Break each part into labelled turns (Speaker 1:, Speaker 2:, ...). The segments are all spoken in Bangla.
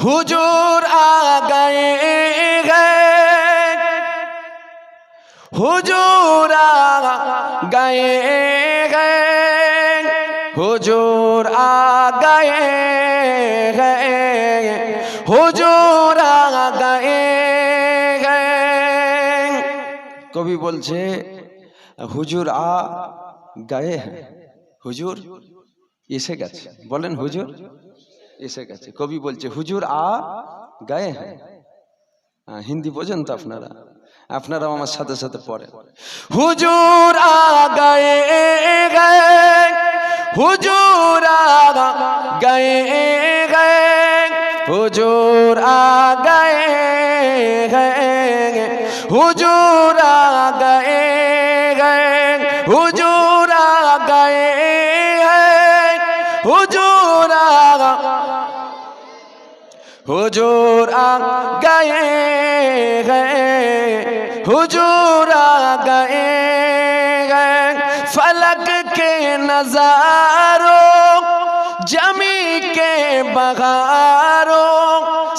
Speaker 1: हुजूर आ गए हैं, हुजूर आ गए हैं, हुजूर आ गए हैं, हुजूर आ गए हैं। कवि बोलছে হুজুর आ गए हैं, হুজুর এসে গেছে। বলেন হুজুর এসে গেছে। কবি বলছে হুজুর আ গায়ে হ্যাঁ। হিন্দি বোঝেন তো আপনারা, আপনারাও আমার সাথে সাথে পড়েন। হুজুর আ গায়ে গায়ে, হুজুর আ গায়ে গায়ে, হুজুর আ গায়ে গায়ে, হুজুর আ গায়ে গায়ে, হুজুর আ গায়ে গায়ে, হুজুর আ हुजूर आ गए गए, हुजूर आ गए गए। फलक के नजारों जमी के बहारों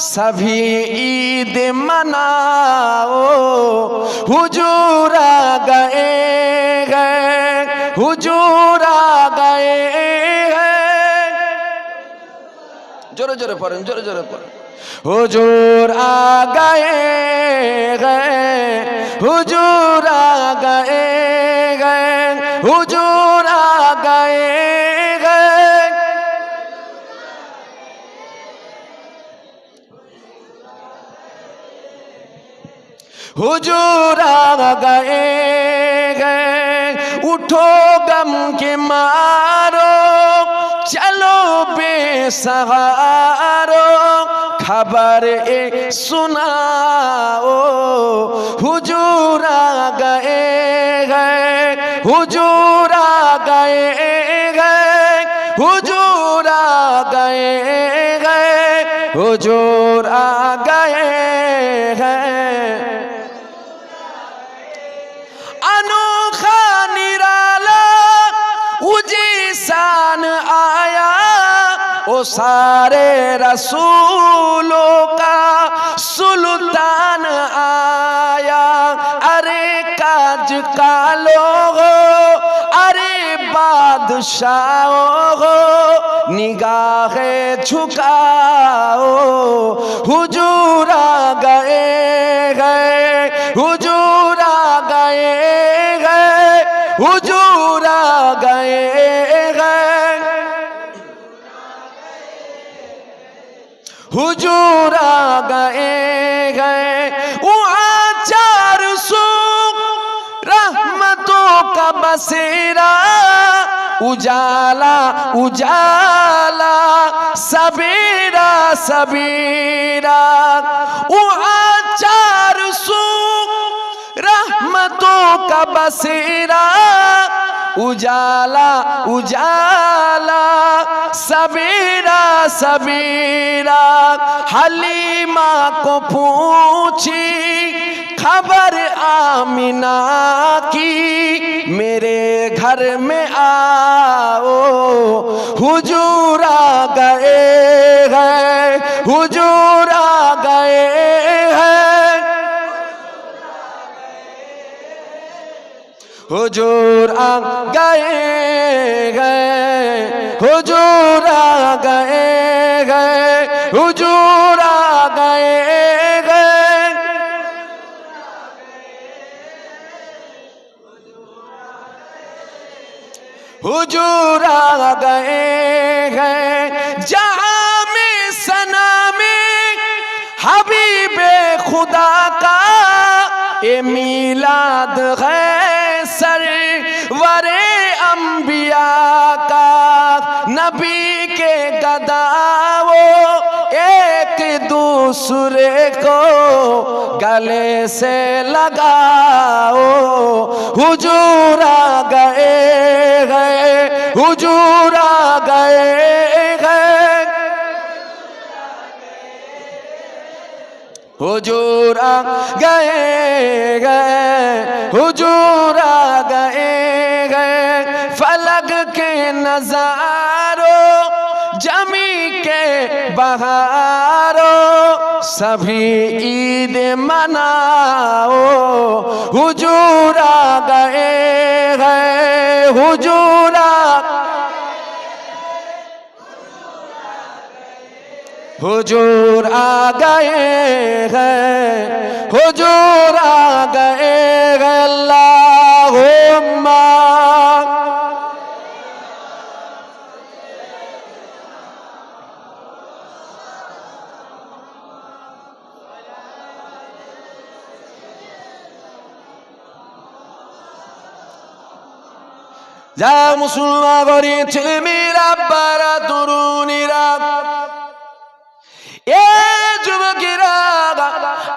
Speaker 1: सभी ईद मनाओ, हुजूर आ गए गए, हुजूर आ गए गए। जोरे जोरे पढ़ें, जोरे जोरे पढ़ें। हुजूर आ गए गए, हुजूर आ गए गए, हुजूर आ गए गए। हुजूर आ गए गए। उठो गम के मारो चलो बेसहारो, खबर ए सुनाओ, हुजूर आ गए गए, हुजूर आ गए गए, हुजूर आ गए गए, हुजूर आ गए गए। अनोखा निराला उजी शान आया, ओ सारे रसूलों का सुल्तान आया। अरे काज का लोगो, अरे बादशाहों हो, निगाहे झुकाओ, हुजूर आ गए गए, हुजूर आ गए गए, हुजूर आ गए गए, हुजूर आ गए गए। वहाँ चार सू रहमतों का बसेरा, उजाला उजाला सबेरा सबेरा। वहाँ चार सू रहमतों का बसेरा, उजाला उजाला सबेरा सबेरा। हलीमा को पूछी खबर आमिना की, मेरे घर में आओ, हुजूर आ गए हैं, हुजूर आ गए हैं, हुजूर आ गए गए, हुजूर आ गए गए, हुजूर आ गए गए। हुजूर आ गए गए। जहां में सना में हबीबे खुदा का ए मीलाद है, सरवरे अंबिया का। नबी के गदावो एक दूसरे को गले से लगाओ, हुजूर आ गए गए, हुजूर आ गए गए, हुजूर आ गए गए, हुजूर आ गए गए। फलक के नजारों जमी के बहारों सभी ईद मनाओ हुजूर आ गए हैं हुजूर हुजूर आ गए हैं हुजूर आ गए हैं अल्लाहुम्मा যা মুসলমান গরি ছেলেমেয়েরা বারা তরুণীরা এ যুবকেরা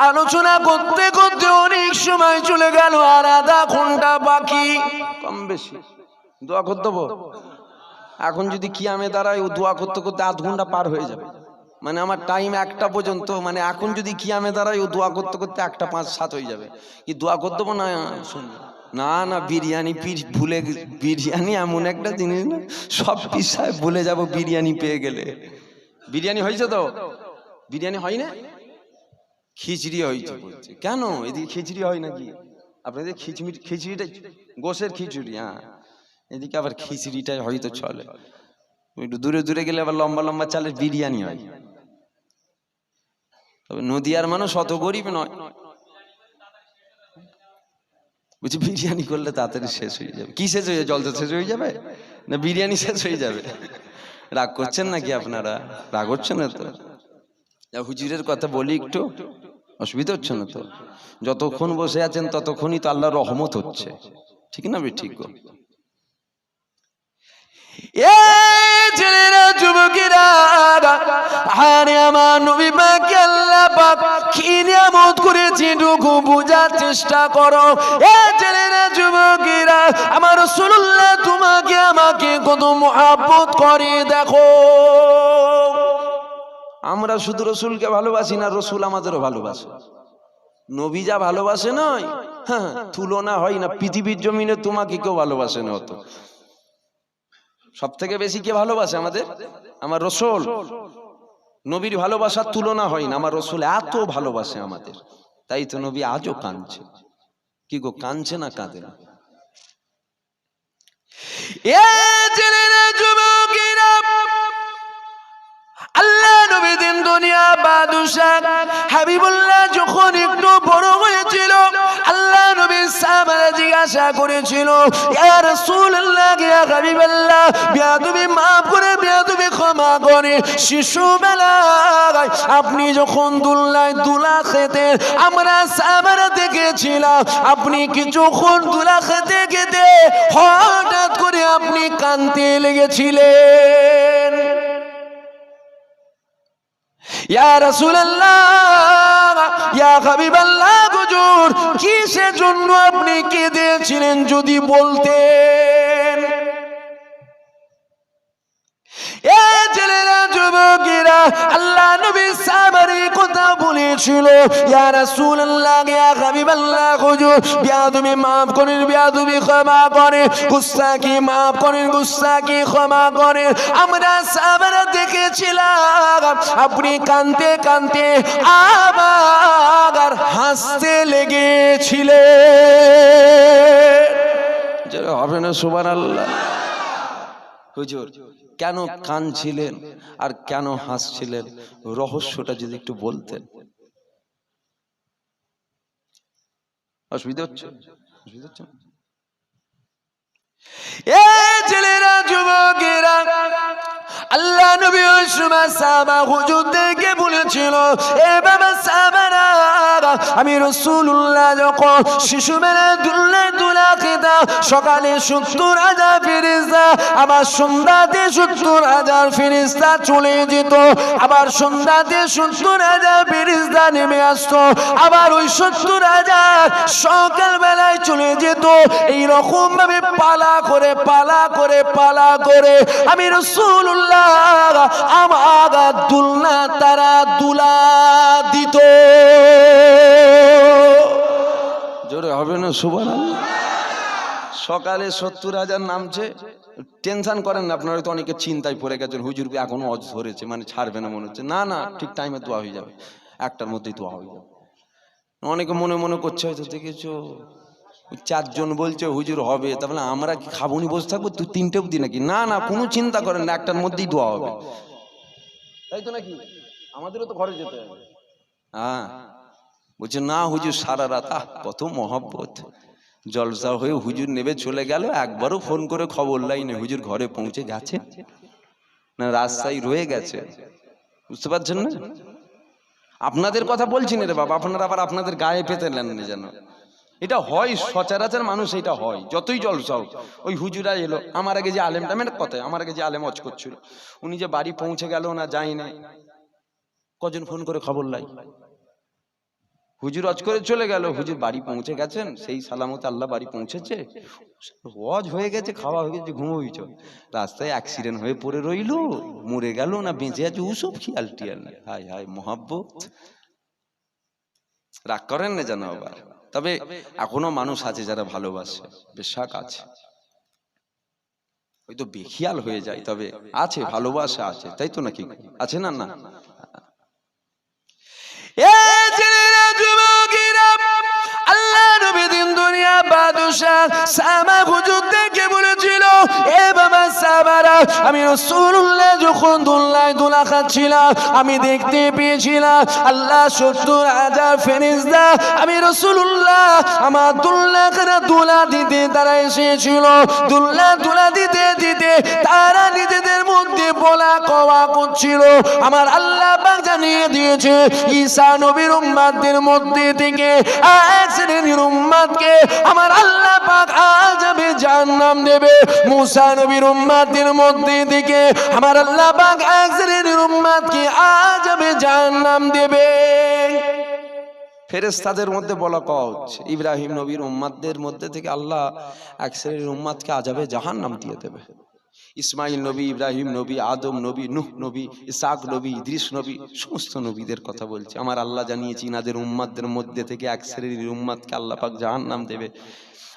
Speaker 1: আলোচনা করতে করতে অনেক সময় চলে গেল আর আধা ঘন্টা বাকি কম বেশি দোয়া করতে দেবো এখন যদি কিয়ামে দাঁড়ায় ও দোয়া করতে করতে আধ ঘন্টা পার হয়ে যাবে মানে আমার টাইম 1টা পর্যন্ত মানে এখন যদি কিয়ামে দাঁড়ায় ও দোয়া করতে করতে 1টা 5-7 হয়ে যাবে কি দোয়া করতে দেবো না শুনবে না না বিরিয়ানি ভুলে বিরিয়ানি এমন একটা জিনিস না সব পিসায় ভুলে যাব বিরিয়ানি পেয়ে গেলে বিরিয়ানি হয়েছে তো বিরিয়ানি হয় না খিচড়ি হয়েছে বলছে কেন এদিকে খিচড়ি হয় নাকি আপনাদের খিচড়িটা গোশের খিচুড়ি হ্যাঁ এদিকে আবার খিচড়িটাই হয়তো চলে একটু দূরে দূরে গেলে আবার লম্বা লম্বা চালের বিরিয়ানি হয় তবে নদিয়ার মানুষ অত গরিব নয় বুঝি বিরিয়ানি করলে তাড়াতাড়ি শেষ হয়ে যাবে কি শেষ হয়ে যাবে জল তো শেষ হয়ে যাবে না বিরিয়ানি শেষ হয়ে যাবে রাগ করছেন নাকি আপনারা রাগ হচ্ছেন না তো হুজুরের কথা বলি একটু অসুবিধা হচ্ছে না তো যতক্ষণ বসে আছেন ততক্ষণই তো আল্লাহর রহমত হচ্ছে ঠিক না ঠিক এ ছেলেরা যুবকেরা আরে আমার নবী পাককে আল্লাহ পাক কি নিয়ামত করেছে এটুকু বোঝার চেষ্টা করো এ ছেলেরা যুবকেরা আমার রাসূলুল্লাহ তোমাকে আমাকে কত মহব্বত করে দেখো আমরা শুধু রাসূলকে ভালোবাসি না রাসূল আমাদেরও ভালোবাসে নবী যা ভালোবাসে নয় হ্যাঁ তুলনা হয় না পৃথিবীর জমিনে তোমাকে কেউ ভালোবাসে না অত সব থেকে বেশি কে ভালোবাসে আমাদের আমার রাসূল নবীর ভালোবাসার তুলনা হয় না আমার রাসূল এত ভালোবাসে আমাদের তাই তো নবী আজও কাঁদছে কি গো কাঁদছে না কাঁদে না এ ছেলেরা যুবকেরা আল্লাহ নবী দিন দুনিয়া বাদশা হাবিবুল্লাহ যখন একটু বড় হয়েছিল আল্লাহ নবী সাহাবারা জিজ্ঞাসা করেছিল ইয়া রাসূলুল্লাহ ইয়া হাবিবাল্লাহ বিয়াদবি মাফ করে বিয়াদবি ক্ষমা করে শিশুবেলায় আপনি যখন দুল্লায় দুলা খেতে আমরা সাহাবারা দেখেছিলাম আপনি কিছুক্ষণ দুলা খেতে খেতে হঠাৎ করে আপনি কাঁদতে লেগেছিলেন ইয়া রাসূলুল্লাহ ইয়া হাবিবাল্লাহ হুজুর কিসের জন্য আপনি কেঁদেছিলেন যদি বলতেন এ ছেলেরা যুবকেরা আল্লাহ নবী সাহাবারে কথা বলেছিল ইয়া রাসূলুল্লাহ ইয়া হাবিবাল্লাহ হুজুর বিয়াদবি maaf করেন বিয়াদবি ক্ষমা করেন গুস্তাখি maaf করেন গুস্তাখি ক্ষমা করেন আমরা সাহাবারা দেখেছিলাম আপনি কাঁদতে কাঁদতে আবার হাসতে লেগেছিলেন যারা হবে না সুবহানাল্লাহ হুজুর কেন কাঁদছিলেন আর কেন হাসছিলেন রহস্যটা যদি একটু বলতেন অসুবিধা হচ্ছে এ ছেলেরা যুবকেরা আল্লাহ নবী ওই সময় সাহাবা হুজুরদেরকে বলেছিল এ বাবা সাহাবারা আমি রাসূলুল্লাহ যখন শিশুবেলায় দুলা খেতাম সকালে ৭০,০০০ ফেরেশতা আবার সন্ধ্যাতে ৭০,০০০ ফেরেশতা চলে যেত আবার সন্ধ্যাতে ৭০,০০০ ফেরেশতা নেমে আসতো আবার ওই ৭০,০০০ সকালবেলায় চলে যেত এইরকম ভাবে পালা করে আমি রাসূলুল্লাহ আমার দুলনা তারা দুলা দিত জোরে হবে না সুবহানাল্লাহ সকালে ৭০,০০০ নামছে টেনশন করেন না আপনারা তো অনেকে চিন্তায় পড়ে গেছেন হুজুর এখনো অজ ধরেছে মানে ছাড়বে না মনে হচ্ছে না ঠিক টাইমে দোয়া হয়ে যাবে একটার মধ্যেই দোয়া হয়ে যাবে। অনেকে মনে মনে করছে হয়তো দেখেছো 4 জন বলছে হুজুর হবে, তাহলে আমরা কি খাবনি বসে থাকবো 3টে অবধি নাকি? না না, কোনো চিন্তা করেন না, একটার মধ্যেই দোয়া হবে, তাই তো নাকি? আমাদেরও তো ঘরে যেতে হবে। হ্যাঁ, বলছে না হুজুর সারা রাত, কত মহব্বত, জলসা হয়ে হুজুর নেবে চলে গেল, একবারও ফোন করে খবর লাইনি হুজুর ঘরে পৌঁছে গেছে না রাস্তায় রয়ে গেছে। বুঝতে পারছেন না? আপনাদের কথা বলছি না রে বাবা, আপনারা আবার আপনাদের গায়ে পেতে নেন না যেন। এটা হয় সচরাচর মানুষ, এটা হয় যতই জলসা হোক। ওই হুজুরা এলো আমার আগে, যে আলেমটা মেন কথায় আমার আগে যে আলেম অজ করছিল, উনি যে বাড়ি পৌঁছে গেল না যাই না, কজন ফোন করে খবর লাই, হুজুর অজ করে চলে গেল, হুজুর বাড়ি পৌঁছে গেছেন, সেই সালামতে আল্লাহ বাড়ি পৌঁছেছে, অজ হয়ে গেছে, খাওয়া হয়ে গেছে, ঘুমোইছ, রাস্তায় অ্যাক্সিডেন্ট হয়ে পড়ে রইলো, মরে গেল না বেঁচে আছে, ওসব খেয়াল টিয়াল নেই। হায় হায় মহাব্বত, রাগ করেন না যেন আবার। তবে এখনো মানুষ আছে যারা ভালোবাসে, বেশাক আছে, হয়তো বেখিয়াল হয়ে যায়, তবে আছে, ভালোবাসা আছে, তাই তো নাকি? আছে না? না আল্লাহ নবী দিন দুনিয়া বাদশা সামা হুজুর দেখে বলেছিল, এ বাবা সাবারা, আমি রাসূলুল্লাহ যখন দুলা খাচ্ছিলাম, আমি দেখতে পেয়েছিলাম আল্লাহ 70,000 ফেরেশতা আমি রাসূলুল্লাহ আমার দুলা দিতে তারা এসেছিল। দুলা দিতে দিতে তারা নিজেদের মধ্যে বলা কওয়া করছিল। আমার আল্লাহ পাক জানিয়ে দিয়েছে ঈসা নবীর উম্মতদের মধ্যে থেকে এক শ্রেণীর উম্মতকে আমার আল্লাহ পাক আযাবে জাহান্নাম দেবে। মুসা নবীর উম্মতদের মধ্যে থেকে আমার আল্লাহ পাক এক শ্রেণীর উম্মতকে আযাবে জাহান্নাম দেবে। ফেরেশতাদের মধ্যে বলা কওয়া হচ্ছে ইব্রাহিম নবীর উম্মতদের মধ্যে থেকে আল্লাহ এক শ্রেণীর উম্মতকে আযাবে জাহান্নাম দিয়ে দেবে। ইসমাইল নবী, ইব্রাহিম নবী, আদম নবী, নূহ নবী, ইসহাক নবী, ইদ্রিস নবী, সমস্ত নবীদের কথা বলছে। আমার আল্লাহ জানিয়েছে ইনাদের উম্মতদের মধ্যে থেকে এক শ্রেণীর উম্মতকে আল্লাহ পাক জাহান্নাম দেবে।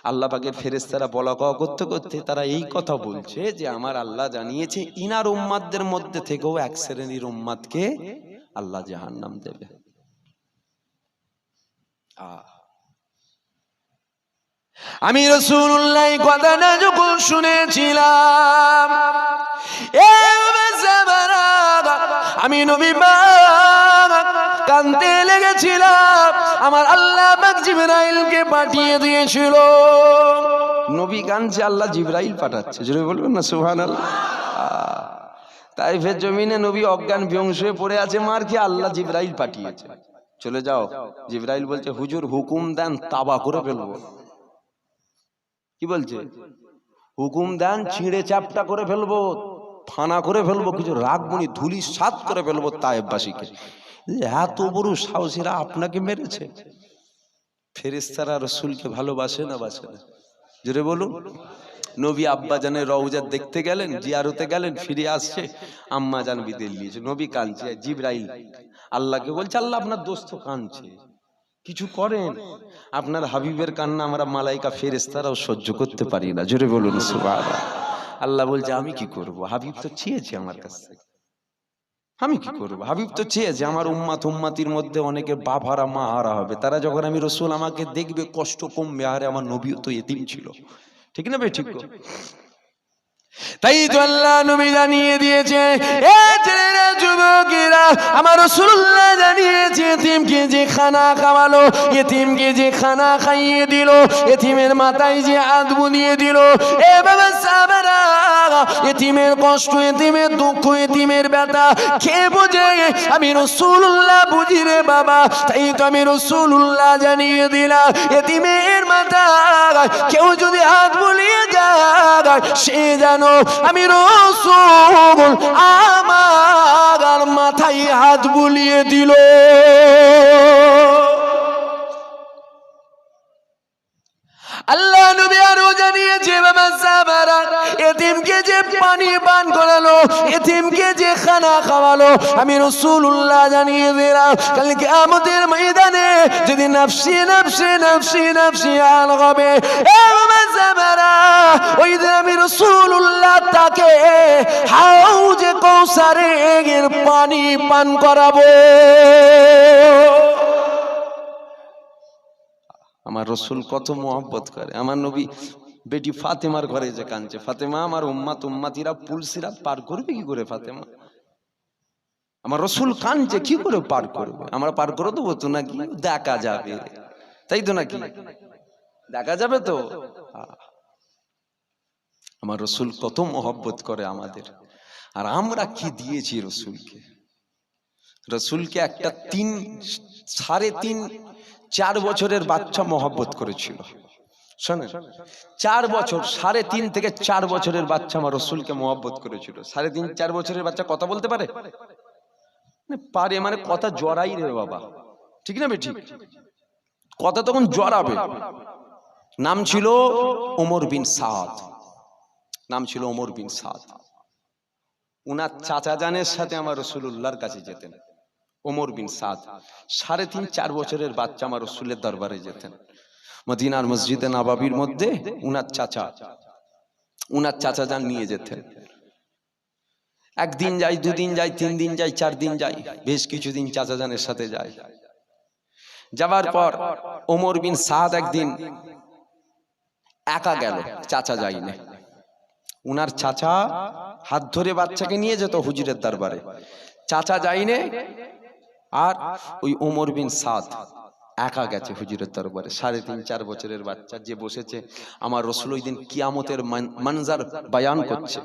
Speaker 1: আল্লাহ পাকের ফেরেশতারা বলা কওয়া করতে করতে তারা এই কথা বলছে যে আমার আল্লাহ জানিয়েছে ইনার উম্মতদের মধ্যে থেকেও এক শ্রেণীর উম্মতকে আল্লাহ জাহান্নাম দেবে। আমি রাসূলুল্লাহ কথাটা যখন শুনেছিলাম, আমি নবী পাক কাঁদতে লেগেছিলাম। আমার আল্লাহ পাক জিবরাইলকে পাঠিয়ে দিয়েছিল। নবী কাঁদছে, আল্লাহ জিবরাইল পাঠাচ্ছে, জোরে বলবেন না সুবহানাল্লাহ। তাইফের জমিনে নবী অজ্ঞান বিহংস হয়ে পড়ে আছে, মার কি আল্লাহ জিবরাইল পাঠিয়েছে, চলে যাও। জিবরাইল বলছে হুজুর হুকুম দেন তাবা করে ফেলবো। কি বলছে? হুকুম দেন ছিঁড়ে চাপটা করে ফেলবো, ফানা করে ফেলবো, কিছু রাখবনি, ধুলি সাত করে ফেলবো তায়েফবাসীকে। এত বড় সাহসীরা আপনাকে মেরেছে। ফেরেশতারা রাসূলকে ভালোবাসে না বাসে না? জোরে বলুন। নবী আব্বা জানের রওজা দেখতে গেলেন, জিয়ারতে গেলেন, ফিরে আসছে, আম্মা জান বিদায় নিয়েছে, নবী কাঁদছে। জিবরাইল আল্লাহকে বলছে আল্লাহ আপনার দোস্ত কাঁদছে, কিছু করেন, আপনার হাবিবের কান্না আমরা মালাইকা ফেরেশতারাও সহ্য করতে পারি না। জোরে বলুন সুবহানাল্লাহ। আল্লাহ বলছে আমি কি করব, হাবিব তো চেয়েছে আমার কাছ থেকে, আমি কি করব? হাবিব তো চেয়েছে আমার উম্মাতির মধ্যে অনেকে বাপ হারা মা হারা হবে, তারা যখন আমি রাসূল আমাকে দেখবে কষ্ট কমবে। আরে আমার নবীও তো এতিম ছিল, ঠিক না ভাই? ঠিক। তাই তো আল্লাহ নবী জানিয়ে দিয়েছে, এ ছেলেরা যুবকেরা, আমার রাসূলুল্লাহ জানিয়েছে এতিমকে যে খানা খাওয়ালো, এতিমকে যে খানা খাইয়ে দিল, এতিমের মাথায় যে হাত বুলিয়ে দিল, এ বাবা সাহাবারা, এতিমের কষ্ট, এতিমের দুঃখ, এতিমের ব্যথা কে বোঝে? আমি রাসূলুল্লাহ বুঝি রে বাবা। তাই তো আমি রাসূলুল্লাহ জানিয়ে দিলাম, এতিমের মাথায় কেউ যদি হাত বুলিয়ে যায়, সে জানো আমি রাসূল আমার মাথায় হাত বুলিয়ে দিল। আল্লাহ নবী আরো জানিয়েছে বাবা সাহাবারা, এতিমকে যে পানি পান করালো, এতিমকে যে খানা খাওয়ালো, আমি রাসূলুল্লাহ জানিয়ে দিলাম কাল কিয়ামতের ময়দানে যদি নফসি নফসি নফসি নফসি আল হবে, এ বাবা সাহাবারা, ওই দিন আমি রাসূলুল্লাহ তাকে হাউজে কাউসারের পানি পান করাবো। আমার রসুল কত মোহাব্বত করে। আমার নবী বেটি ফাতেমার ঘরে যে কাঁদছে, ফাতেমা আমার উম্মাতিরা পুলসিরাত পার করবে কি করে? ফাতেমা আমার রসুল কাঁদছে, কি করে পার করবে? আমরা পার করে দেবো তো নাকি? দেখা যাবে, তাই তো নাকি? দেখা যাবে তো। আমার রসুল কত মোহাব্বত করে আমাদের, আর আমরা কি দিয়েছি রসুলকে? রসুলকে একটা 3.5-4 বছরের বাচ্চা মোহাব্বত করেছিল। শোনেন, 4 বছর, 3.5 থেকে 4 বছরের বাচ্চা আমার রসুলকে মোহাব্বত করেছিল। 3.5-4 বছরের বাচ্চা কথা বলতে পারে? পারে, মানে কথা জড়াই রে বাবা, ঠিক না বেঠিক? কথা তখন জড়াবে। নাম ছিল ওমর বিন সাদ, নাম ছিল ওমর বিন সাদ। উনার চাচা জানের সাথে আমার রসুলুল্লাহর কাছে যেতেন। ওমর বিন সাদ 3.5-4 বছরের বাচ্চা আমার রসুলের দরবারে যেতেন। মদিনার মসজিদে নববীর মধ্যে উনার চাচা জান নিয়ে যেতেন। একদিন যাই, 2 দিন যাই, 3 দিন যাই, 4 দিন যাই, বেশ কিছুদিন চাচা জানের সাথে যাই। যাবার পর ওমর বিন সাদ একদিন একা গেল, চাচা যায়নি। উনার চাচা হাত ধরে বাচ্চাকে নিয়ে যেত হুজুরের দরবারে, চাচা যায়নি। আর ওই ওমর বিন সাদ একা গেছে হুজুরের দরবারে। 3.5-4 বছরের বাচ্চা যে বসেছে। আমার রসুল ওই দিন কিয়ামতের মঞ্জার বয়ান করছে,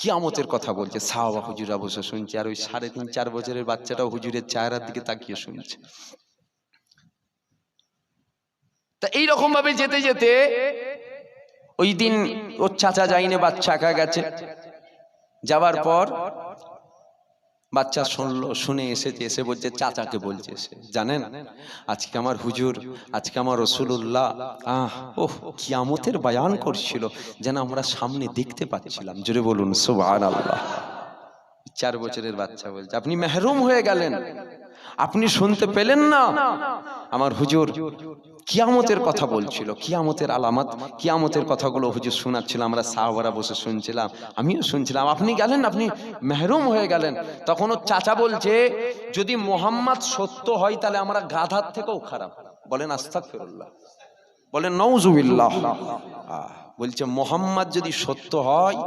Speaker 1: কিয়ামতের কথা বলছে। সাহাবা হুজুরা বসে শুনছে, আর ওই 3.5-4 বছরের বাচ্চাটাও হুজুরের চেহারার দিকে তাকিয়ে শুনছে। তা এইরকম ভাবে যেতে যেতে ওই দিন ওর চাচা যায়নি, বাচ্চা একা গেছে। যাবার পর বাচ্চা শুনলো, শুনে এসে বলছে, চাচাকে বলছে, জানেন আজকে আমার হুজুর, আজকে আমার রসুলুল্লাহ ওহ কিয়ামতের বয়ান করছিল, যেন আমরা সামনে দেখতে পাচ্ছিলাম। জোরে বলুন সুবহানাল্লাহ। 4 বছরের বাচ্চা বলছে, আপনি মেহরুম হয়ে গেলেন, আপনি শুনতে পেলেন না? আমার হুজুর কিয়ামতের কথা বলছিল, কিয়ামতের আলামত, কিয়ামতের কথাগুলো হুজুর শোনাচ্ছিল, আমরা সাহাবারা বসে শুনছিলাম, আমিও শুনছিলাম। আপনি গেলেন, আপনি মেহরুম হয়ে গেলেন। তখন ওর চাচা বলছে, যদি মোহাম্মদ সত্য হয় তাহলে আমরা গাধার থেকেও খারাপ। বলেন আস্তাগফিরুল্লাহ, বলেন নাউজুবিল্লাহ। বলছে মোহাম্মদ যদি সত্য হয়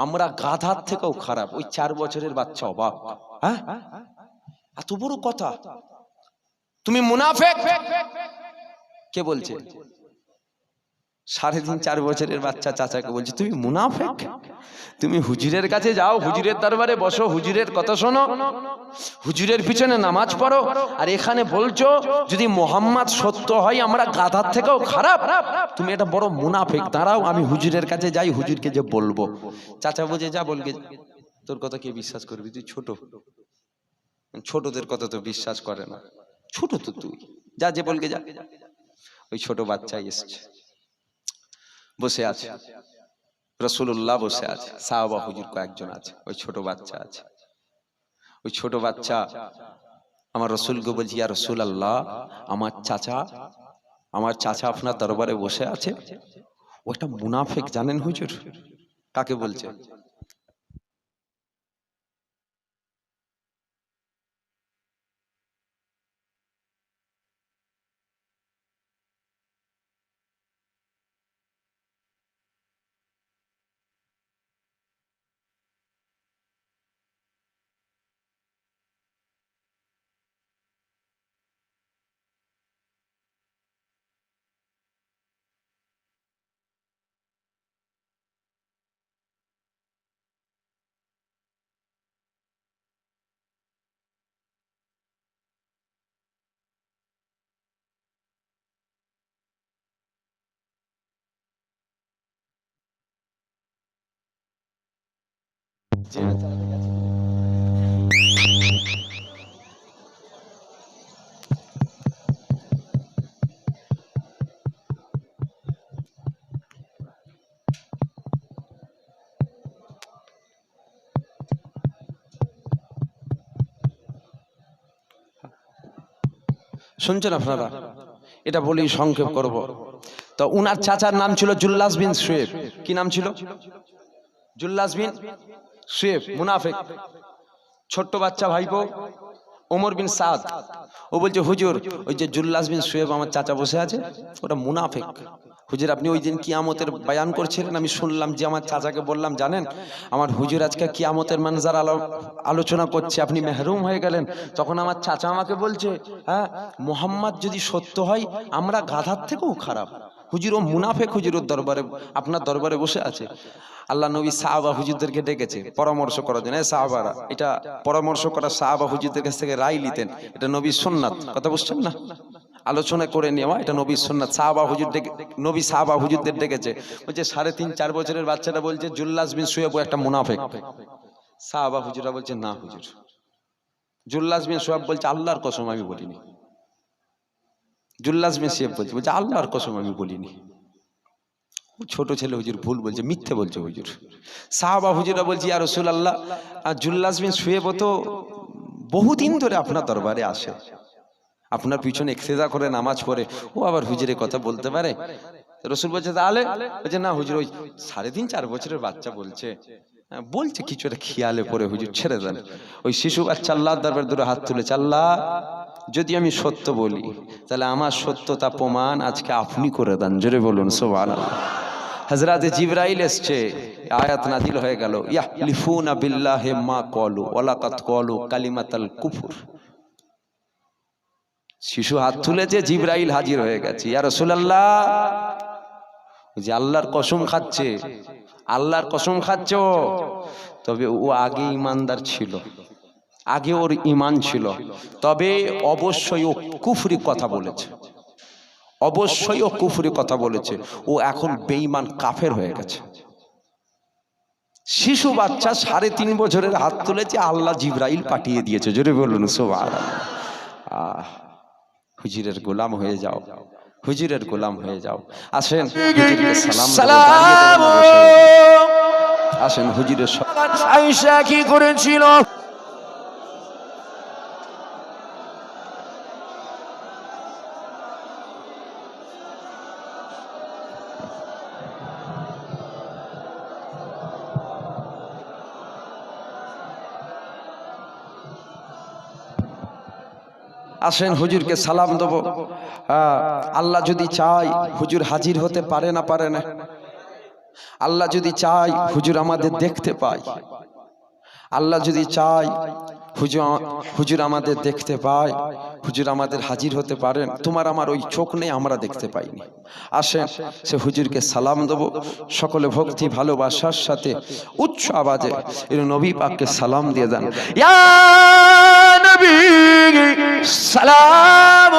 Speaker 1: আমরা গাধার থেকেও খারাপ। ওই 4 বছরের বাচ্চা অবাক, হ্যাঁ এত বড় কথা, তুমি মুনাফিক। কে বলছে? 3.5-4 বছরের বাচ্চা চাচাকে বলছে, তুমি মুনাফিক। তুমি হুজুরের কাছে যাও, হুজুরের দরবারে বসো, হুজুরের কথা শোনো, হুজুরের পিছনে নামাজ পড়ো, আর এখানে বলছো যদি মোহাম্মদ সত্য হয় আমরা গাধার থেকেও খারাপ। তুমি এটা বড় মুনাফিক। দাঁড়াও আমি হুজুরের কাছে যাই, হুজুরকে যে বলবো। চাচা বলছে, যা বলবে। তোর কথা কে বিশ্বাস করবি? তুই ছোট, ছোটদের কথা তো বিশ্বাস করে না, ছোট তো তুই, যা যে বলকে যা। ওই ছোট বাচ্চা এসছে, বসে আছে, রাসূলুল্লাহ বসে আছে, সাহাবা হুজুর কয়েকজন আছে, ওই ছোট বাচ্চা আছে। ওই ছোট বাচ্চা আমার রসুলকে বলছি, ইয়া রাসূলুল্লাহ, আমার চাচা আপনার দরবারে বসে আছে, ওটা মুনাফিক জানেন হুজুর? কাকে বলছে? শুনছেন আপনারা? এটা বলি, সংক্ষেপ করব। তো উনার চাচার নাম ছিল জুল্লাস বিন শুয়েব। কি নাম ছিল? জুল্লাস বিন শুয়েব, মুনাফিক। ছোট্ট বাচ্চা ভাইপো, ওমর বিন সাদ, ও বলছে হুজুর ওই যে জুল্লাস বিন শুয়েব আমার চাচা বসে আছে ওটা মুনাফিক। হুজুর আপনি ওই দিন কিয়ামতের বয়ান করছিলেন, আমি শুনলাম যে আমার চাচাকে বললাম জানেন আমার হুজুর আজকে কিয়ামতের মানজার আলোচনা করছে, আপনি মেহরুম হয়ে গেলেন। তখন আমার চাচা আমাকে বলছে হ্যাঁ মোহাম্মদ যদি সত্য হয় আমরা গাধার থেকেও খারাপ। হুজুর ও মুনাফিক, হুজুর ওর দরবারে আপনার দরবারে বসে আছে। আল্লাহ নবী সাহাবা হুজুরদেরকে ডেকেছে পরামর্শ করার জন্য। সাহাবারা এটা পরামর্শ করা, সাহাবা হুজুরদের কাছ থেকে রায় নিতেন, এটা নবীর সুন্নাত। কথা বুঝছেন না? আলোচনা করে নেওয়া এটা নবীর সুন্নাত। সাহাবা হুজুর ডেকে, নবী সাহাবা হুজুরদের ডেকেছে, বলছে 3.5-4 বছরের বাচ্চাটা বলছে জুল্লাস বিন শুয়েব একটা মুনাফিক। সাহাবা হুজুরা বলছে না হুজুর। জুল্লাস বিন শুয়েব বলছে আল্লাহর কসম আমি বলিনি। জুল্লাস বিন শুয়েব বলছে আল্লাহর কসম আমি বলিনি। ছোট ছেলে হুজুর ভুল বলছে, মিথ্যে বলছে হুজুর। সাহাবা হুজুরা বলছে ইয়া রাসূলুল্লাহ জুল্লাস বিন শুয়েব তো বহুদিন ধরে আপনার দরবারে আসে, আপনার পিছনে ইক্তেদা করে নামাজ পড়ে, ও আবার হুজুরের কথা বলতে পারে? রাসূল বলছে তাহলে? বলছে না হুজুর ওই 3.5-4 বছরের বাচ্চা বলছে বলছে কিছু একটা খেয়ালে পড়ে হুজুর ছেড়ে দেন। ওই শিশু বাচ্চা আল্লাহর দরবারে দুটো হাত তুলেছে, আল্লাহ যদি আমি সত্য বলি তাহলে আমার সত্যতা প্রমাণ আজকে আপনি করে দেন। জোরে বলুন সুবহানাল্লাহ। হযরতে জিবরাইল এসছে, আয়াত নাজিল হয়ে গেল ইয়াহলিফুনা বিল্লাহি মা ক্বালু ওয়া লাকাদ ক্বালু কালিমাতাল কুফর। শিশু হাত তুলেছে, জিবরাইল হাজির হয়ে গেছে, ইয়া রাসূলুল্লাহ যে আল্লাহর কসম খাচ্ছে, আল্লাহর কসম খাচ্ছে, তবে ও আগে ইমানদার ছিল, আগে ওর ইমান ছিল, তবে অবশ্যই ও কুফরি কথা বলেছে, অবশ্যই ও কুফরি কথা বলেছে, ও এখন বেঈমান কাফের হয়ে গেছে। শিশু বাচ্চা 3.5 বছরের হাত তুলেছে, আল্লাহ জিবরাইল পাঠিয়ে দিয়েছে। জোরে বলুন সুবহানাল্লাহ। হুজুরের গোলাম হয়ে যাও, হুজুরের গোলাম হয়ে যাও। আসেন হুজুরকে সালাম দেব, আসেন হুজুরের। আয়েশা কি করেছিল? আসেন হুজুরকে সালাম দেব। আল্লাহ যদি চায় হুজুর হাজির হতে পারে না পারে না, আল্লাহ যদি চায় হুজুর আমাদের দেখতে পায়, আল্লাহ যদি চায় হুজুর আমাদের দেখতে পায়, হুজুর আমাদের হাজির হতে পারেন। তোমার আমার ওই চোখ নেই, আমরা দেখতে পাইনি। আসেন সে হুজুরকে সালাম দেব, সকলে ভক্তি ভালোবাসার সাথে উচ্চ আওয়াজে এর নবী পাককে সালাম দিয়ে দেন। ইয়া নবী সালাম।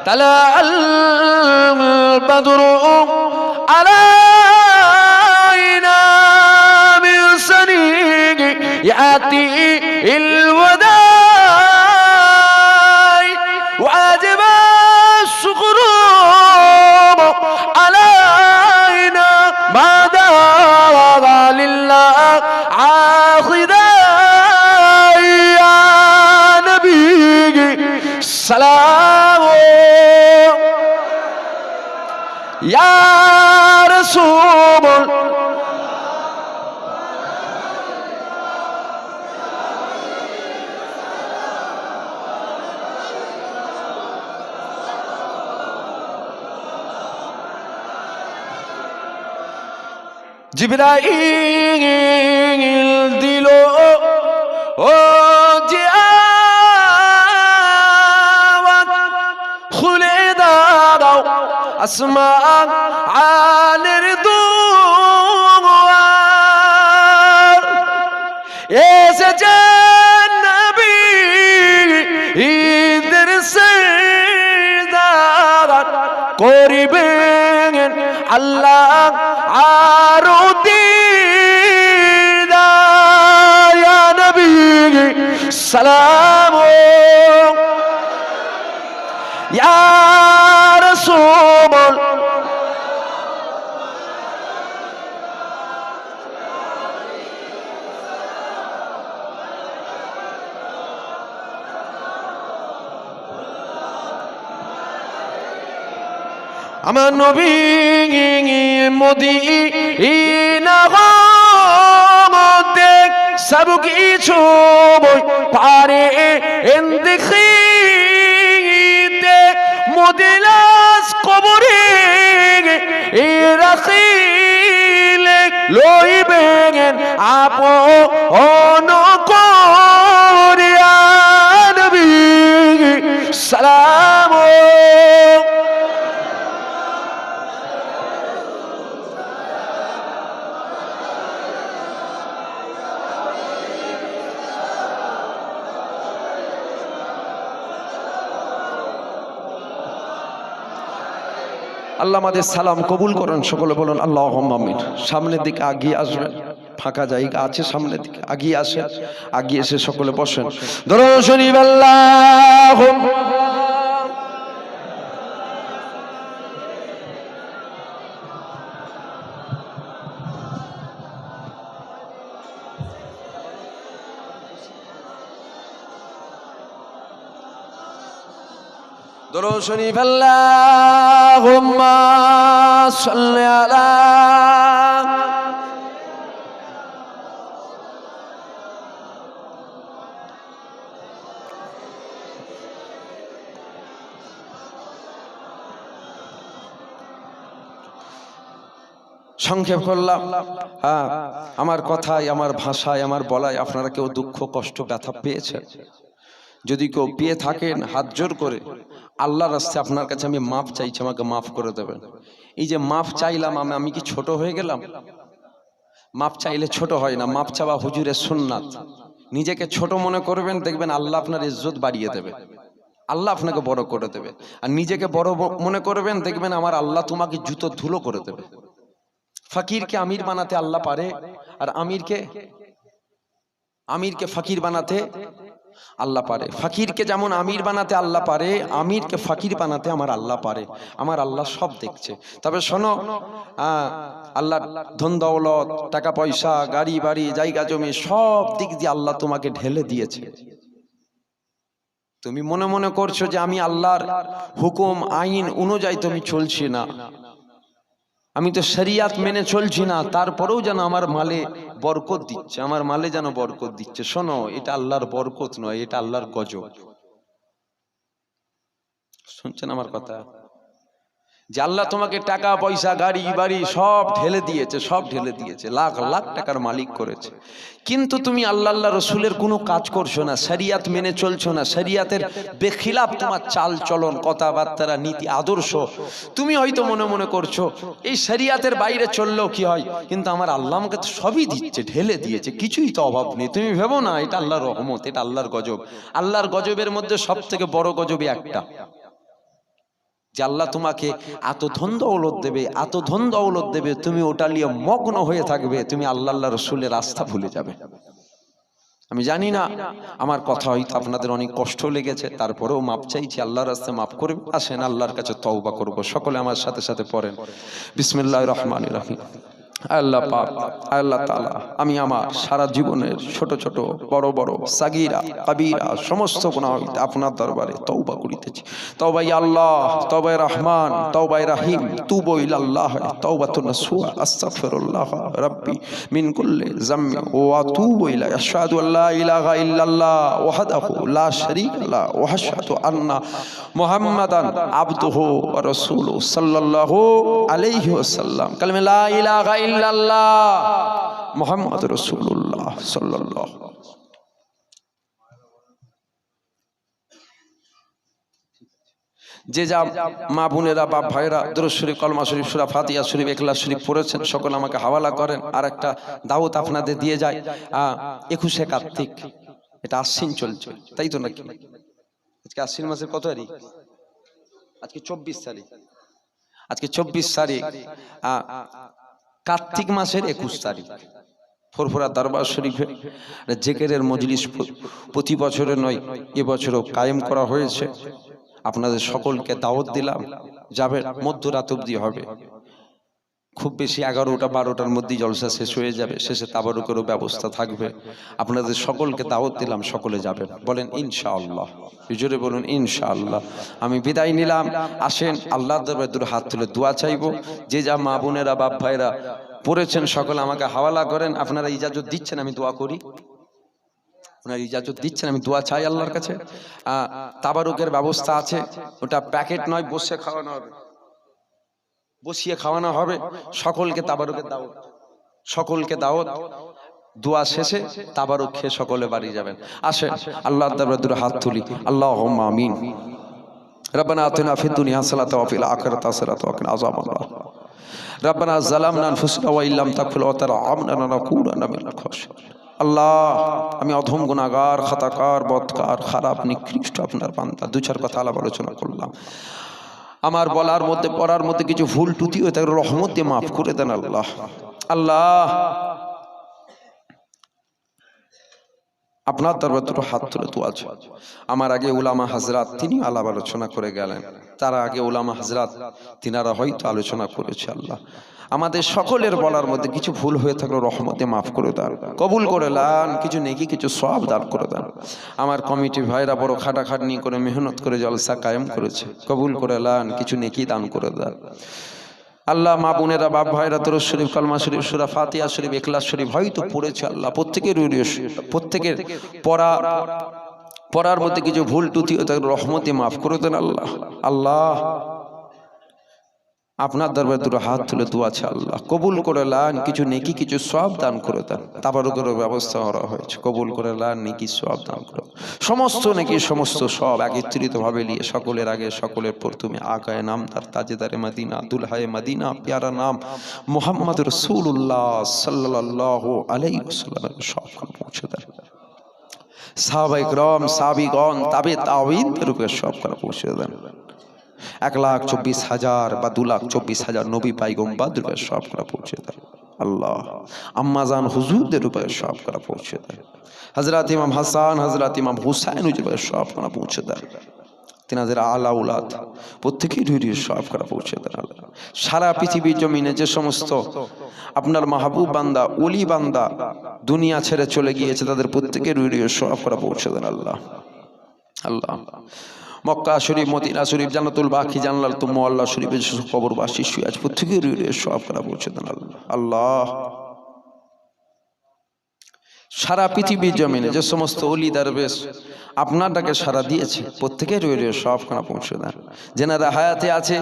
Speaker 1: طلع البدر علينا من سنيئته الوداع وعجب الشكر علينا ما دار لله عاقدا يا نبي سلام ইয়া রাসূল। জিবরাইল দিল ও যে আওয়াজ, খুলে দাও আসমান আলের দুয়ার, এসেছেন নবী ঈদের সরদার, করিবেন আল্লাহ আরো দিদার। ইয়া নবী সালাম ইয়া রাসূল। আমার নবী মদিনা মধ্যে সব কিছু পারে দেখিতে মদিনাস কবরে রাখিলে লইবেন আপন করিয়া নবী সালাম। আল্লাহ আমাদের সালাম কবুল করেন, সকলে বলুন আল্লাহুম্মা আমিন। সামনের দিকে আগিয়ে আসবেন, ফাঁকা জায়গা আছে সামনের দিকে, আগিয়ে আসেন, আগিয়ে এসে সকলে বসেন। দরুদ শরীফ আল্লাহুম্মা দরুদ শরীফ আল্লাহুম্মা সাল্লি আলা সংক্ষেপ করলাম। হ্যাঁ, আমার কথায়, আমার ভাষায়, আমার বলায় আপনারা কেউ দুঃখ কষ্ট ব্যথা পেয়েছেন? যদি কেউ পেয়ে থাকেন হাত জোর করে আল্লাহর রাস্তায় আপনার কাছে আমি মাফ চাইছি, আমাকে মাফ করে দেবেন। এই যে মাফ চাইলাম, আমি কি ছোট হয়ে গেলাম? মাফ চাইলে ছোট হয় না, মাফ চাওয়া হুজুরের সুন্নাত। নিজেকে ছোট মনে করবেন, দেখবেন আল্লাহ আপনার ইজ্জত বাড়িয়ে দেবে, আল্লাহ আপনাকে বড় করে দেবে। আর নিজেকে বড় মনে করবেন, দেখবেন আমার আল্লাহ তোমাকে জুতো ধুলো করে দেবে। ফকিরকে আমির বানাতে আল্লাহ পারে, আর আমিরকে ফকির বানাতে আল্লাহ পারে। ফকিরকে যেমন আমির বানাতে আল্লাহ পারে, আমিরকে ফকির বানাতে আমার আল্লাহ পারে। আমার আল্লাহ সব দেখছে। তবে শোনো, আল্লাহ ধন দৌলত, টাকা পয়সা, গাড়ি বাড়ি, জায়গা জমি সব দিক দিয়ে আল্লাহ তোমাকে ঢেলে দিয়েছে। তুমি মনে মনে করছো যে আমি আল্লাহর হুকুম আইন অনুযায়ী তুমি চলছি না, আমি তো শরিয়াত মেনে চলছি না, তারপরেও যেন আমার মালে বরকত দিচ্ছে, আমার মালে যেন বরকত দিচ্ছে। শোনো, এটা আল্লাহর বরকত নয়, এটা আল্লাহর গজব। শুনছেন আমার কথা? যে আল্লাহ তোমাকে টাকা পয়সা গাড়ি বাড়ি সব ঢেলে দিয়েছে, সব ঢেলে দিয়েছে, লাখ লাখ টাকার মালিক করেছে, কিন্তু তুমি আল্লাহ রসুলের কোনো কাজ করছো না, শরিয়াত মেনে চলছো না, শরিয়াতের বেখিলাফ তোমার চাল চলন, কথাবার্তা, নীতি আদর্শ। তুমি হয়তো মনে মনে করছো এই শরিয়াতের বাইরে চললেও কি হয়, কিন্তু আমার আল্লাহ আমাকে তো সবই দিচ্ছে, ঢেলে দিয়েছে, কিছুই তো অভাব নেই। তুমি ভেবো না এটা আল্লাহর রহমত, এটা আল্লাহর গজব। আল্লাহর গজবের মধ্যে সব থেকে বড় গজবই একটা, যে আল্লাহ তোমাকে এত ধন দৌলত দেবে, এত ধন দৌলত দেবে, তুমি ওটা নিয়ে মগ্ন হয়ে থাকবে, তুমি আল্লাহ রসুলের রাস্তা ভুলে যাবে। আমি জানি না, আমার কথা হয়তো আপনাদের অনেক কষ্ট লেগেছে, তারপরেও মাপ চাইছি, আল্লাহর রাস্তায় মাফ করবে। আসেন আল্লাহর কাছে তওবা করব, সকলে আমার সাথে সাথে পড়েন বিসমিল্লাহির রহমানির রহিম। আল্লাহ পাক, আল্লাহ তাআলা, আমি আমার সারা জীবনের ছোট ছোট বড় বড় সাগীরা কবীরা সমস্ত গুনাহ হইতে আপনার দরবারে তওবা করিতেছি। তওবা ইয়া আল্লাহ, তওবা রহমান, তওবা রহিম, তুবু ইলাল্লাহ তওবাতুন নাসুহা, আস্তাগফিরুল্লাহ রাব্বি মিন কুল্লি যামবি ওয়া আতুবু ইলাইহি, আশহাদু আল্লা ইলাহা ইল্লাল্লাহ ওয়াহদাহু লা শারীকা লাহু ওয়া আশহাদু আন্না মুহাম্মাদান আবদুহু ওয়া রাসূলুহু সাল্লাল্লাহু আলাইহি ওয়াসাল্লাম। কালিমা লা ইলাহা ইল্লাল্লাহ মুহাম্মদ রাসূলুল্লাহ সাল্লাল্লাহু। যে যা মা বোনেরা, বাপ ভাইরা দুরূদ শরীফ, কলমা শরীফ, সূরা ফাতিহা শরীফ, ইখলাস শরীফ পড়েছেন, সকল আমাকে হাওয়ালা করেন। আর একটা দাওয়াত আপনাদের দিয়ে যায়, 21শে কার্তিক, এটা আশ্বিন চলছে, তাই তো নাকি? আজকে আশ্বিন মাসের কত তারিখ? আজকে 24 তারিখ। আজকে 24 তারিখ, কার্তিক মাসের 21 তারিখ ফুরফুরা দরবার শরীফে জিকিরের মজলিস প্রতি বছরে নয়, এবছরও কায়েম করা হয়েছে। আপনাদের সকলকে দাওয়াত দিলাম, যাবেন, মধ্যরাত অবধি হবে। খুব বেশি 11টা 12টার মধ্যেই জলসা শেষ হয়ে যাবে, শেষে তাবারুকেরও ব্যবস্থা থাকবে। আপনাদের সকলকে দাওয়াত দিলাম, সকলে যাবেন, বলেন ইনশাআল্লাহ, জোরে বলুন ইনশাআল্লাহ। আমি বিদায় নিলাম, আসেন আল্লাহর দরবারে দুটো হাত তুলে দোয়া চাইবো। যে যা মা বোনেরা বাপ ভাইরা পড়েছেন সকলে আমাকে হাওয়ালা করেন, আপনারা ইজাজত দিচ্ছেন আমি দোয়া করি, আপনারা ইজাজত দিচ্ছেন আমি দোয়া চাই আল্লাহর কাছে। তাবারুকের ব্যবস্থা আছে, ওটা প্যাকেট নয়, বসে খাওয়ানো হবে, বসিয়ে খাওয়ানো হবে। সকলকে তাবারুকের দাওয়াত, সকলকে দাওয়াত। দোয়া শেষে তাবারুক খেয়ে সকলে বাড়ি যাবেন। আসেন আল্লাহর দরবারে দুটো হাত তুলি, আল্লাহুম্মা আমিন। রব্বানা আতিনা ফিদ দুনিয়া হাসানাতাও ওয়া ফিল আখিরাতি হাসানাতাও ওয়া কিনা আযাবান্নার। রব্বানা যালামনা আনফুসানা ওয়া ইল্লাম তাগফির ওয়া তারহামনা লানাকুনান্না মিনাল খাসিরিন। আল্লাহ, আমি অধম গুনাহগার, খাতাকার, বদকার, খারাপ নিকৃষ্ট আপনার বান্দা। দু চার কথা আলাপ আলোচনা করলাম, আমার বলার মধ্যে পড়ার মধ্যে কিছু ভুল ত্রুটি হয়ে থাকলে রহমত দিয়ে মাফ করে দেন আল্লাহ। আল্লাহ, আপনার দরবারে দুটো হাত তুলে দোয়া আছে। আমার আগে উলামা হাজরাত তিনি আলাপ আলোচনা করে গেলেন, তার আগে উলামা হাজরাত তিনারা হয়তো আলোচনা করেছে। আল্লাহ, আমাদের সকলের বলার মধ্যে কিছু ভুল হয়ে থাকলে রহমতে মাফ করে দেন, কবুল করে নেন, কিছু নেকি কিছু সওয়াব দান করে দেন। আমার কমিটি ভাইরা বড় খাটাখাটনি করে মেহনত করে জলসা কায়েম করেছে, কবুল করে নেন, কিছু নেকি দান করে দেন। আল্লাহ, মা বোনেরা বাপ ভাইরা দরুদ শরীফ, কালমা শরীফ, সূরা ফাতিহা শরীফ, ইখলাস শরীফ হয়তো পড়েছে। আল্লাহ, প্রত্যেকের পড়ার মধ্যে কিছু ভুল ত্রুটি থাকলে রহমতে মাফ করে দেন আল্লাহ। আল্লাহ, আপনার দরবারে দুটো হাত তুলে দোয়া আছে, আল্লাহ কবুল করে নেন, কিছু নেকি কিছু সওয়াব দান করে দেন। তাবারুকের ব্যবস্থা করা হয়েছে, কবুল করে নেন, নেকি সওয়াব দান করে সমস্ত নেকি সমস্ত সব একত্রিত ভাবে নিয়ে সকলের আগে সকলের প্রথমে আকায়ে নামদার, তাজেদারে মদিনা, দুলহায়ে মদিনা, প্যারা নাম মুহাম্মদ রাসূলুল্লাহ সাল্লাল্লাহু আলাইহি ওয়াসাল্লামের সবখানে পৌঁছে দেন। সাহাবায়ে কিরাম, সাহাবীগণ, তাবে তাবিঈনদের উপর সবখানে পৌঁছে দেন। 1,24,000 বা 2,24,000 নবী পাইগম্বরদের উপর সব করা পৌঁছে দেয় আল্লাহ। আম্মাজান হুজুরদের উপর সব করা পৌঁছে দেয়। হযরত ইমাম হাসান, হযরত ইমাম হুসাইনের উপর সব করা পৌঁছে দেয়। তিনাদের আলা উলাদ প্রত্যেকেই ধীরে সব করা পৌঁছে দেন আল্লাহ। সারা পৃথিবীর জমিনে যে সমস্ত আপনার মাহবুব বান্দা, ওলি বান্দা দুনিয়া ছেড়ে চলে গিয়েছে, তাদের প্রত্যেকের ধীরে সব করা পৌঁছে দেন আল্লাহ। আল্লাহ, মক্কা শরীফ, মদিনা শরীফ, জান্নাতুল বাকি, জান্নাতুল মুআল্লা শরীফের কবরবাসী শুয়ে আছে, প্রত্যেকের সব করা পৌঁছে দেন আল্লাহ। আল্লাহ, সারা পৃথিবীর জমিনে যে সমস্ত ওলি দরবেশ আপনার ডাকে সারা দিয়েছে, প্রত্যেকের সব করা পৌঁছে দেন। যেনারা হায়াতে আছে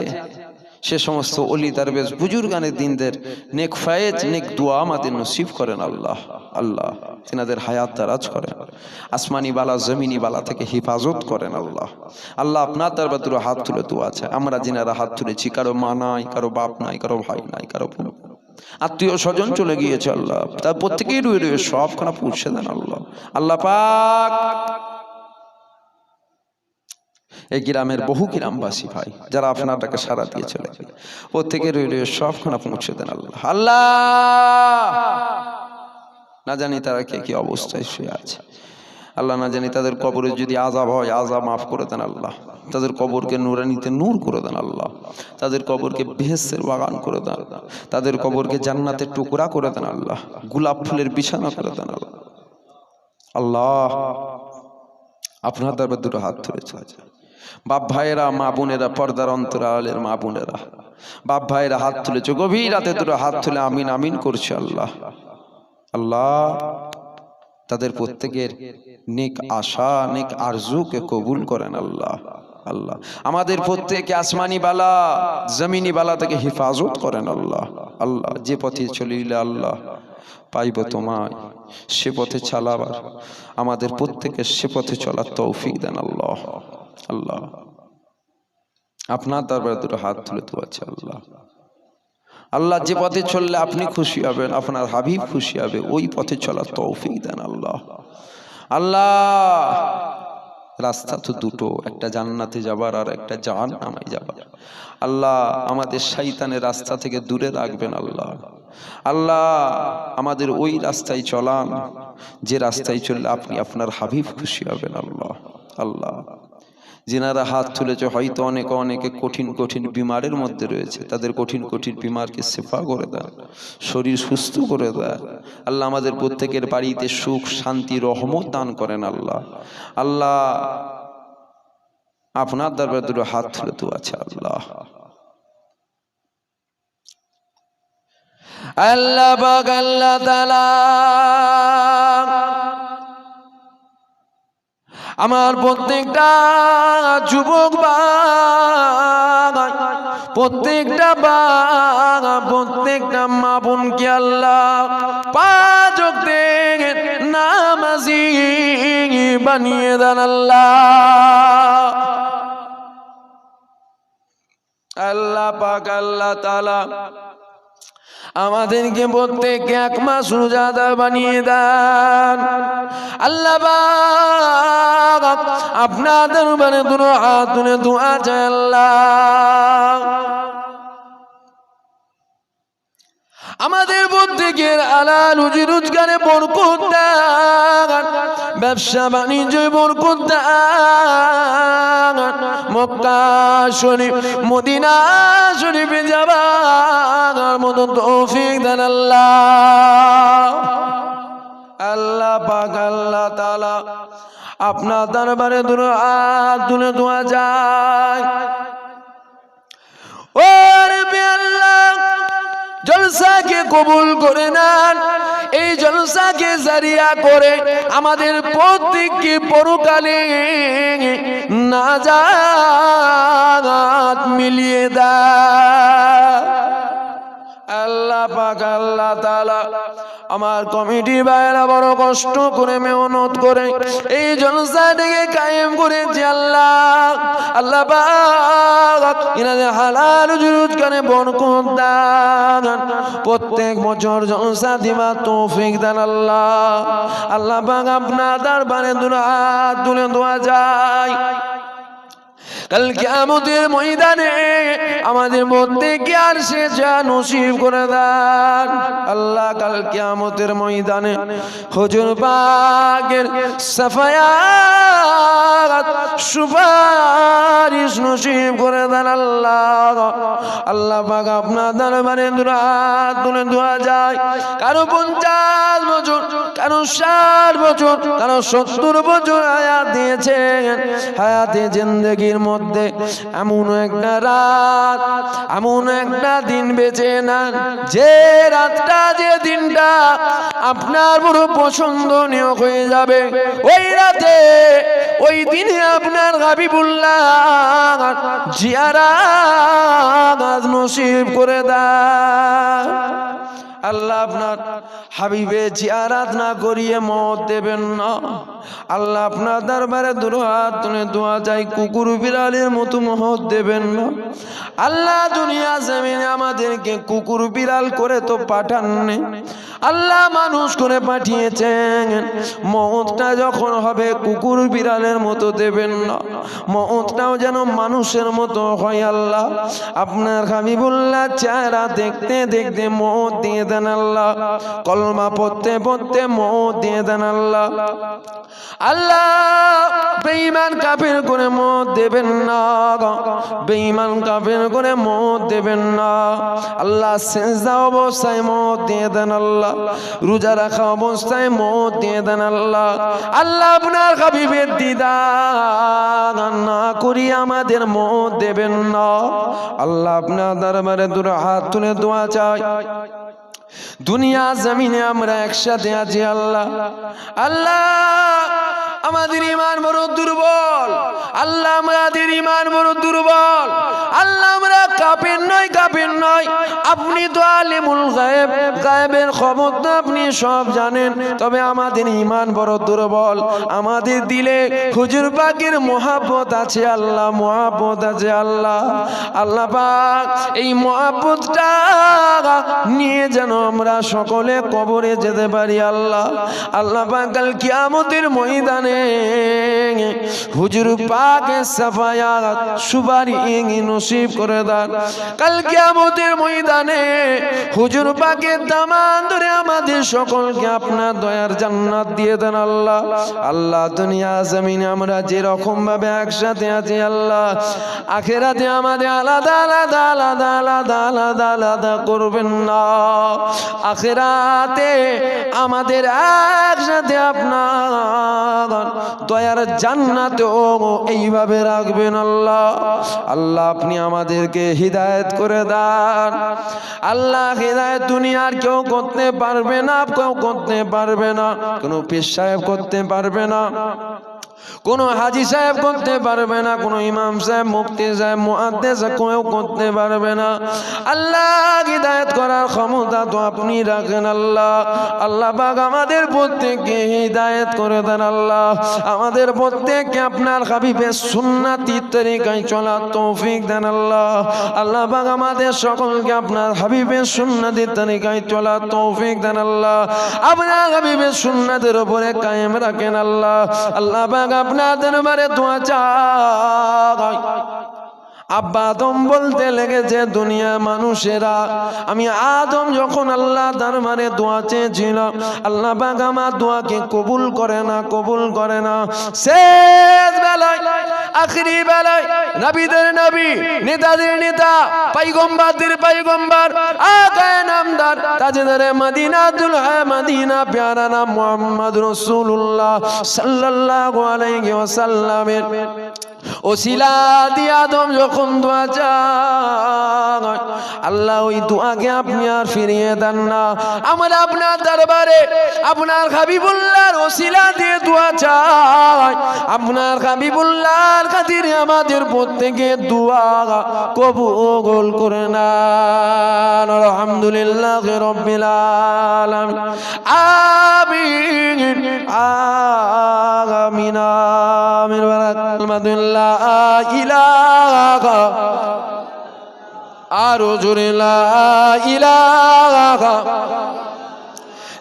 Speaker 1: সে সমস্ত ওলি দরবেশ বুজুর্গানের দিনদের নেক ফায়েজ, নেক দোয়া আমাদের নসিব করেন আল্লাহ। আল্লাহ, তিনাদের হায়াত দারাজ করেন, আসমানি বালা জমিনি বালা থেকে হিফাজত করেন আল্লাহ। আল্লাহ, আপনার দরবারে দুটো হাত তুলে দোয়া আছে। আমরা যিনারা হাত তুলেছি, কারো মা নাই, কারো বাপ নাই, কারো ভাই নাই, কারো আত্মীয় স্বজন চলে গিয়েছে আল্লাহ, তার প্রত্যেকেই রয়ে সবখানা পৌঁছে দেন আল্লাহ। আল্লাহ পাক এই গ্রামের বহু গ্রামবাসী ভাই যারা আপনার ডাকে সারা দিয়ে চলে গেল, প্রত্যেকের রয়ে সবখানা পৌঁছে দেন আল্লাহ। আল্লাহ, না জানি তারা কে কি অবস্থায় শুয়ে আছে আল্লাহ, না জানি তাদের কবরে যদি আযাব হয়, আযাব মাফ করে দেন আল্লাহ। তাদের কবরকে নূরানিতে নূর করে দেন আল্লাহ। তাদের কবরকে বেহেশতের বাগান করে দেন, তাদের কবরকে জান্নাতের টুকরা করে দেন আল্লাহ। গোলাপ ফুলের বিছানা করে দেন আল্লাহ। আল্লাহ, আপনার দরবারে দুটো হাত ধরেছে বাপ ভাইয়েরা, মা বোনেরা, পর্দার অন্তরালের মা বোনেরা, বাপ ভাইয়েরা হাত তুলেছে, গভীর রাতে দুটো হাত তুলে আমিন আমিন করছে আল্লাহ। আল্লাহ, তাদের প্রত্যেকের নেক আশা, নেক আরজুকে কবুল করেন আল্লাহ। আল্লাহ, আমাদের প্রত্যেককে আসমানি বালা, জমিনি বালা থেকে হেফাজত করেন আল্লাহ। আল্লাহ, যে পথে চলিলে আল্লাহ পাইব তোমায়, সে পথে চালাবার আমাদের প্রত্যেকে সে পথে চলার তৌফিক দেন আল্লাহ। আল্লাহ, আপনার দরবারে দুটো হাত তুলে দোয়া আছে আল্লাহ। আল্লাহ, যে পথে চললে আপনি খুশি হবেন, আপনার হাবিব খুশি হবে, ওই পথে চলার তৌফিক দেন আল্লাহ। আল্লাহ, রাস্তা তো দুটো, একটা জান্নাতে যাবার আর একটা জাহান্নামে যাবার। আল্লাহ, আমাদের শয়তানের রাস্তা থেকে দূরে রাখবেন আল্লাহ। আল্লাহ, আমাদের ওই রাস্তায় চলান যে রাস্তায় চললে আপনি আপনার হাবিব খুশি হবেন আল্লাহ। আল্লাহ, যিনারা হাত তুলেছে হয়তো অনেকে কঠিন কঠিন বিমারের মধ্যে রয়েছে, তাদের কঠিন কঠিন বিমারকে শেফা করে দেন, শরীর সুস্থ করে দেন আল্লাহ। আমাদের প্রত্যেকের বাড়িতে সুখ শান্তি রহমত দান করেন আল্লাহ। আল্লাহ আপনার দরবারে দুটো হাত তুলে তো আছে আল্লাহ। আল্লাহ পাক আল্লাহ তাআলা আমার প্রত্যেকটা যুবক ভাই, প্রত্যেকটা প্রত্যেকটা মা বোনকে আল্লাহ পাঁচ ওয়াক্তের নামাজি বানিয়ে দেন আল্লাহ। আল্লাহ পাক আল্লাহ তাআলা আমাদেরকে প্রত্যেককে এক মাস রোজাদার বানিয়ে দেন আল্লাহ পাক। আপনাদের দরবারে দুটো হাত তুলে দোয়া চাই আল্লাহ, আমাদের প্রত্যেকের হালাল রুজি রোজগারে বরকত দান, ব্যবসা বাণিজ্যে বরকত দান, মক্কা শরীফ মদিনা শরীফে যাবার মতো তৌফিক দেন আল্লাহ। আল্লাহ পাক আল্লাহ তাআলা আপনার দরবারে দুটো হাত তুলে দোয়া যায়। ও রব্বি আল্লাহ, জলসাকে কবুল করে নেন, এই জলসাকে জারিয়া করে আমাদের প্রত্যেককে পরকালে নাজাত মিলিয়ে দেন আল্লাহ পাক আল্লাহ তাআলা। আমার কমিটির ভাইরা বড় কষ্ট করে মেহনত করে এই জলসাটাকে কায়েম করেছে আল্লাহ। আল্লাহ পাক ইনাদের হালাল রোজগারে বরকত দান, প্রত্যেক বছর জলসা দিবার তৌফিক দেন আল্লাহ। আল্লাহ পাক আপনার দরবারে দুটো হাত তুলে দোয়া যায়। কাল কিয়ামতের ময়দানে আমাদের প্রত্যেককে আরশে যা নসিব করে দেন আল্লাহ। কাল কিয়ামতের ময়দানে হুজুর পাকের শাফায়াত সুপারিশ নসিব করে দেন আল্লাহ। আল্লাহ পাক আপনার দরবারে দুটো হাত তুলে দোয়া যায়। কারো 50 বছর, কারো 60 বছর, কারো 70 বছর হায়াত দিয়েছেন, হায়াতে জিন্দেগির মধ্যে এমন একটা রাত, এমন একটা দিন বেঁচে নেন যে রাতটা, যে দিনটা আপনার বড় পছন্দনীয় হয়ে যাবে। ওই রাতে, ওই দিনে আপনার হাবিবুল্লাহ জিয়ারাত নসিব করে দেন আল্লাহ। আপনার হাবিবে জিয়ারাত না করিয়ে মত দেবেন না আল্লাহ। আপনার দরবারে দুটো হাত তুলে দোয়া চাই, কুকুর বিড়ালের মতো মত দেবেন না আল্লাহ। দুনিয়া জমিনে আমাদেরকে কুকুর বিড়াল করে তো পাঠাননি আল্লাহ, মানুষ করে পাঠিয়েছেন। মতটা যখন হবে কুকুর বিড়ালের মতো দেবেন না, মতটাও যেন মানুষের মতো হয় আল্লাহ। আপনার হাবিবুল্লাহ চেহারা দেখতে দেখতে মত দিয়ে দেন আল্লাহ, কলমা পড়তে পড়তে মত দিয়ে দেন আল্লাহ। আল্লাহ বেঈমান কাফের করে মত দেবেন না, বেঈমান কাফের করে মত দেবেন না আল্লাহ। সিজদা অবস্থায় মত দিয়ে দেন আল্লাহ, রোজা রাখা অবস্থায় মত দিয়ে দেন আল্লাহ। আল্লাহ আপনার হাবিবের দিদার না করি আমাদের মত দেবেন না আল্লাহ। আপনার দরবারে দুটো হাত তুলে দোয়া চাই, দুনিয়া জমিনে আমরা একসাথে আছি আল্লাহ। আল্লাহ আমাদের ঈমান বড় দুর্বল আল্লাহ, আমাদের ঈমান বড় দুর্বল আল্লাহ। আমরা কাফের নয়, কাফের নয়, আপনি তো আলিমুল গায়েব, গায়েবের খবর তো আপনি সব জানেন। তবে আমাদের ঈমান বড় দুর্বল, আমাদের দিলে হুজুর পাকের মহব্বত আছে আল্লাহ, মহব্বত আছে আল্লাহ। আল্লাহ পাক এই মহব্বতটা নিয়ে যেন আমরা সকলে কবরে যেতে পারি আল্লাহ। আল্লাহ পাক কাল কিয়ামতের ময়দানে হুজুর পাকের শাফায়াত সুপারিশ নসিব করে দেন কাল কিয়ামতের ময়দানে হুজুর পাকের দামান ধরে আমাদের সকলকে আপনার দয়ার জান্নাত দিয়ে দেন আল্লাহ। আল্লাহ দুনিয়া জমিনে আমরা যেরকম ভাবে একসাথে আছি আল্লাহ, আখিরাতে আমাদের আলাদা আলাদা আলাদা আলাদা আলাদা আলাদা করবেন না। আখিরাতে আমাদের একসাথে আপনার দয়ার জান্নাতে এইভাবে রাখবেন আল্লাহ। আল্লাহ আপনি আমাদেরকে হিদায়াত করে দেন আল্লাহ। হিদায়াত দুনিয়ার কেউ করতে পারবে না, কেউ করতে পারবে না, কোনো পীর সাহেব করতে পারবে না, কোনো হাজি সাহেব করতে পারবে না, কোনো ইমাম সাহেব, মুফতি সাহেব, মুহাদ্দিস কেউ করতে পারবে না। আল্লাহ হিদায়াত করার ক্ষমতা তো আপনি রাখেন আল্লাহ। আল্লাহ পাক আমাদের প্রত্যেককে হিদায়াত করে দেন আল্লাহ। আমাদের প্রত্যেককে আপনার হাবিবের সুন্নতি তরিকায় চলার তৌফিক দেন আল্লাহ। আল্লাহ পাক আমাদের সকলকে আপনার হাবিবের সুন্নতি তরিকায় চলার তৌফিক দেন আল্লাহ। আপনার হাবিবের সুন্নতের উপরে কায়েম রাখেন আল্লাহ। আল্লাহ পাক আপনার দরবারে দোয়া চাই। আব্বা আদম বলতে লেগেছে দুনিয়া মানুষেরা, আমি আদম যখন আল্লাহ দরবারে দোয়া চেয়েছিলাম, আল্লাহ পাক আমার দোয়াকে কবুল করে না, কবুল করে না। শেষ বেলায়, আখিরি বেলায় নবীদের নবী, নেতাদের নেতা, পয়গম্বরদের পয়গম্বর, আকায়ে নামদার, তাজদারে মদিনা, দুলহা মদিনা, প্যারা নাম মুহাম্মদ রাসূলুল্লাহ সাল্লাল্লাহু আলাইহি ওয়াসাল্লামের ওসিলা দিয়ে আদম যখন দোয়া চায়, আল্লাহ ওই দোয়াকে আপনি আর ফিরিয়ে দেন না। আমরা আপনার দরবারে আপনার হাবিবুল্লাহর ওসিলা দিয়ে দোয়া চাই, আপনার হাবিবুল্লাহর খাতিরে আমাদের প্রত্যেকে দোয়া কবুল করে নেন। আলহামদুলিল্লাহ রাব্বিল আলামিন। আমিন আমিন আমিন। লা ইলাহা, আরো জোরে লা ইলাহা,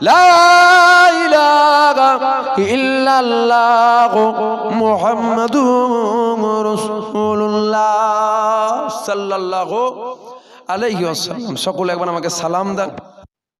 Speaker 1: লা ইলাহা ইল্লাল্লাহু মুহাম্মাদুর রাসূলুল্লাহ সাল্লাল্লাহু আলাইহি ওয়াসাল্লাম। সকলে একবার আমাকে সালাম দেন।